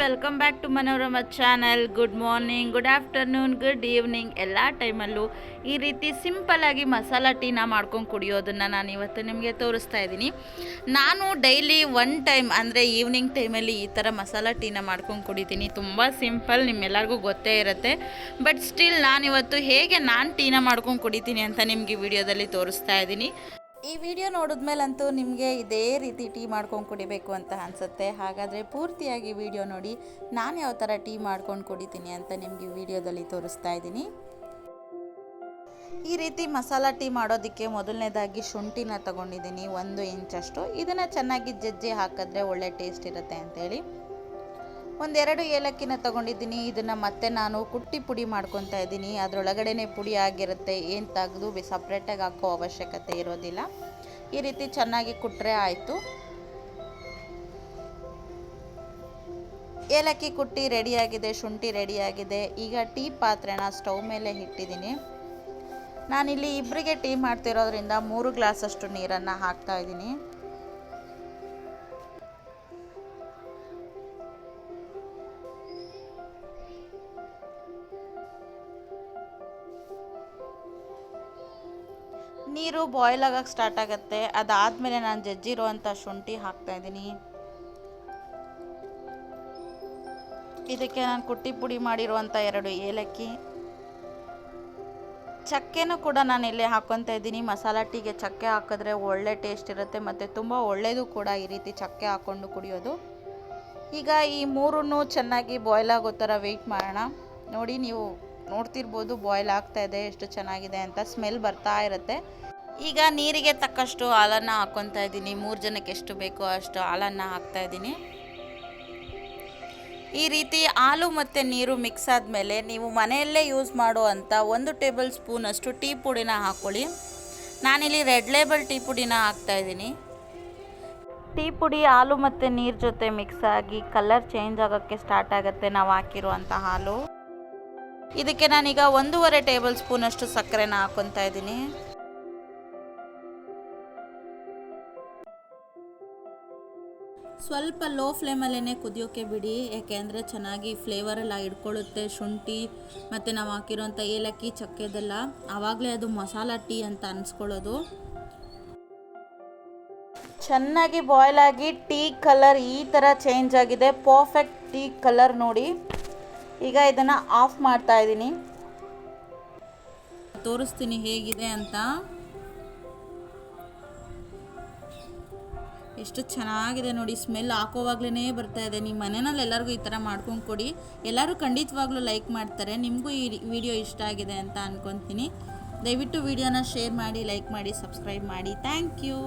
Welcome back to Manorama channel. Good morning, good afternoon, good evening. ಎಲ್ಲ ಟೈಮಲ್ಲೂ ಈ ರೀತಿ ಸಿಂಪಲ್ಲಾಗಿ ಮಸಾಲ ಟೀನ ಮಾಡ್ಕೊಂಡು ಕುಡಿಯೋದನ್ನು ನಾನು ಇವತ್ತು ನಿಮಗೆ ತೋರಿಸ್ತಾ ಇದ್ದೀನಿ. ನಾನು ಡೈಲಿ ಒನ್ ಟೈಮ್ ಅಂದರೆ ಈವ್ನಿಂಗ್ ಟೈಮಲ್ಲಿ ಈ ಥರ ಮಸಾಲ ಟೀನ ಮಾಡ್ಕೊಂಡು ಕುಡಿತೀನಿ. ತುಂಬ ಸಿಂಪಲ್, ನಿಮ್ಮೆಲ್ಲರಿಗೂ ಗೊತ್ತೇ ಇರುತ್ತೆ. ಬಟ್ ಸ್ಟಿಲ್ ನಾನಿವತ್ತು ಹೇಗೆ ನಾನು ಟೀನ ಮಾಡ್ಕೊಂಡು ಕುಡಿತೀನಿ ಅಂತ ನಿಮಗೆ ವಿಡಿಯೋದಲ್ಲಿ ತೋರಿಸ್ತಾ ಇದ್ದೀನಿ. ಈ ವಿಡಿಯೋ ನೋಡಿದ್ಮೇಲಂತೂ ನಿಮಗೆ ಇದೇ ರೀತಿ ಟೀ ಮಾಡ್ಕೊಂಡು ಕುಡಿಬೇಕು ಅಂತ ಅನಿಸುತ್ತೆ. ಹಾಗಾದರೆ ಪೂರ್ತಿಯಾಗಿ ವಿಡಿಯೋ ನೋಡಿ ನಾನು ಯಾವ ಥರ ಟೀ ಮಾಡ್ಕೊಂಡು ಕುಡಿತೀನಿ ಅಂತ ನಿಮಗೆ ವಿಡಿಯೋದಲ್ಲಿ ತೋರಿಸ್ತಾ ಇದ್ದೀನಿ. ಈ ರೀತಿ ಮಸಾಲ ಟೀ ಮಾಡೋದಕ್ಕೆ ಮೊದಲನೇದಾಗಿ ಶುಂಠಿನ ತಗೊಂಡಿದ್ದೀನಿ, 1 ಇಂಚಷ್ಟು. ಇದನ್ನು ಚೆನ್ನಾಗಿ ಜಜ್ಜಿ ಹಾಕಿದ್ರೆ ಒಳ್ಳೆ ಟೇಸ್ಟ್ ಇರುತ್ತೆ ಅಂತೇಳಿ 1-2 ಏಲಕ್ಕಿನ ತೊಗೊಂಡಿದ್ದೀನಿ. ಇದನ್ನು ಮತ್ತೆ ನಾನು ಕುಟ್ಟಿ ಪುಡಿ ಮಾಡ್ಕೊತಾ ಇದ್ದೀನಿ. ಅದರೊಳಗಡೆ ಪುಡಿ ಆಗಿರುತ್ತೆ, ಏನು ತೆಗೆದು ಸಪ್ರೇಟಾಗಿ ಹಾಕೋ ಅವಶ್ಯಕತೆ ಇರೋದಿಲ್ಲ. ಈ ರೀತಿ ಚೆನ್ನಾಗಿ ಕುಟ್ಟರೆ ಆಯಿತು. ಏಲಕ್ಕಿ ಕುಟ್ಟಿ ರೆಡಿಯಾಗಿದೆ, ಶುಂಠಿ ರೆಡಿಯಾಗಿದೆ. ಈಗ ಟೀ ಪಾತ್ರೆನ ಸ್ಟವ್ ಮೇಲೆ ಇಟ್ಟಿದ್ದೀನಿ. ನಾನಿಲ್ಲಿ ಇಬ್ಬರಿಗೆ ಟೀ ಮಾಡ್ತಿರೋದ್ರಿಂದ 3 ಗ್ಲಾಸಷ್ಟು ನೀರನ್ನು ಹಾಕ್ತಾ ಇದ್ದೀನಿ. ನೀರು ಬಾಯ್ಲ್ ಆಗೋಕ್ಕೆ ಸ್ಟಾರ್ಟ್ ಆಗುತ್ತೆ. ಅದಾದಮೇಲೆ ನಾನು ಜಜ್ಜಿರುವಂಥ ಶುಂಠಿ ಹಾಕ್ತಾಯಿದ್ದೀನಿ. ಇದಕ್ಕೆ ನಾನು ಕುಟ್ಟಿ ಪುಡಿ ಮಾಡಿರುವಂಥ 2 ಏಲಕ್ಕಿ, ಚಕ್ಕೆನೂ ಕೂಡ ನಾನು ಇಲ್ಲೇ ಹಾಕ್ಕೊತಾ ಇದ್ದೀನಿ. ಮಸಾಲ ಟೀಗೆ ಚಕ್ಕೆ ಹಾಕಿದ್ರೆ ಒಳ್ಳೆ ಟೇಸ್ಟ್ ಇರುತ್ತೆ ಮತ್ತು ತುಂಬ ಒಳ್ಳೆಯದು ಕೂಡ ಈ ರೀತಿ ಚಕ್ಕೆ ಹಾಕ್ಕೊಂಡು ಕುಡಿಯೋದು. ಈಗ ಈ 3 ಚೆನ್ನಾಗಿ ಬಾಯ್ಲ್ ಆಗೋ ಥರ ವೆಯ್ಟ್ ಮಾಡೋಣ. ನೋಡಿ, ನೀವು ನೋಡ್ತಿರ್ಬೋದು ಬಾಯ್ಲ್ ಆಗ್ತಾಯಿದೆ, ಎಷ್ಟು ಚೆನ್ನಾಗಿದೆ ಅಂತ ಸ್ಮೆಲ್ ಬರ್ತಾ ಇರುತ್ತೆ. ಈಗ ನೀರಿಗೆ ತಕ್ಕಷ್ಟು ಹಾಲನ್ನು ಹಾಕ್ಕೊತಾ ಇದ್ದೀನಿ. 3 ಜನಕ್ಕೆ ಎಷ್ಟು ಬೇಕೋ ಅಷ್ಟು ಹಾಲನ್ನು ಹಾಕ್ತಾ ಇದ್ದೀನಿ. ಈ ರೀತಿ ಹಾಲು ಮತ್ತು ನೀರು ಮಿಕ್ಸ್ ಆದಮೇಲೆ ನೀವು ಮನೆಯಲ್ಲೇ ಯೂಸ್ ಮಾಡುವಂಥ 1 ಟೇಬಲ್ ಸ್ಪೂನಷ್ಟು ಟೀ ಪುಡಿನ ಹಾಕ್ಕೊಳ್ಳಿ. ನಾನಿಲ್ಲಿ ರೆಡ್ ಲೇಬಲ್ ಟೀ ಪುಡಿನ ಹಾಕ್ತಾಯಿದ್ದೀನಿ. ಟೀ ಪುಡಿ ಹಾಲು ಮತ್ತು ನೀರು ಜೊತೆ ಮಿಕ್ಸ್ ಆಗಿ ಕಲರ್ ಚೇಂಜ್ ಆಗೋಕ್ಕೆ ಸ್ಟಾರ್ಟ್ ಆಗುತ್ತೆ ನಾವು ಹಾಕಿರುವಂಥ ಹಾಲು. ಇದಕ್ಕೆ ನಾನೀಗ 1.5 ಟೇಬಲ್ ಸ್ಪೂನಷ್ಟು ಸಕ್ಕರೆನ ಹಾಕ್ಕೊತಾ ಇದ್ದೀನಿ. ಸ್ವಲ್ಪ ಲೋ ಫ್ಲೇಮಲ್ಲೇ ಕುದಿಯೋಕ್ಕೆ ಬಿಡಿ, ಯಾಕೆಂದರೆ ಚೆನ್ನಾಗಿ ಫ್ಲೇವರೆಲ್ಲ ಹಿಡ್ಕೊಳ್ಳುತ್ತೆ ಶುಂಠಿ ಮತ್ತು ನಾವು ಹಾಕಿರೋಂಥ ಏಲಕ್ಕಿ ಚಕ್ಕೆದೆಲ್ಲ. ಆವಾಗಲೇ ಅದು ಮಸಾಲ ಟೀ ಅಂತ ಅನಿಸ್ಕೊಳ್ಳೋದು. ಚೆನ್ನಾಗಿ ಬಾಯ್ಲ್ ಆಗಿ ಟೀ ಕಲರ್ ಈ ಥರ ಚೇಂಜ್ ಆಗಿದೆ, ಪರ್ಫೆಕ್ಟ್ ಟೀ ಕಲರ್ ನೋಡಿ. ಈಗ ಇದನ್ನು ಆಫ್ ಮಾಡ್ತಾ ಇದ್ದೀನಿ. ತೋರಿಸ್ತೀನಿ ಹೇಗಿದೆ ಅಂತ. ಎಷ್ಟು ಚೆನ್ನಾಗಿದೆ ನೋಡಿ, ಸ್ಮೆಲ್ ಹಾಕೋವಾಗ್ಲೇ ಬರ್ತಾ ಇದೆ. ನಿಮ್ಮ ಮನೆಯಲ್ಲಿ ಎಲ್ಲರಿಗೂ ಈ ಥರ ಮಾಡ್ಕೊಂಡು ಕೊಡಿ, ಎಲ್ಲರೂ ಖಂಡಿತವಾಗ್ಲೂ ಲೈಕ್ ಮಾಡ್ತಾರೆ. ನಿಮಗೂ ಈ ವಿಡಿಯೋ ಇಷ್ಟ ಆಗಿದೆ ಅಂತ ಅಂದ್ಕೊತೀನಿ. ದಯವಿಟ್ಟು ವಿಡಿಯೋನ ಶೇರ್ ಮಾಡಿ, ಲೈಕ್ ಮಾಡಿ, ಸಬ್ಸ್ಕ್ರೈಬ್ ಮಾಡಿ. Thank you.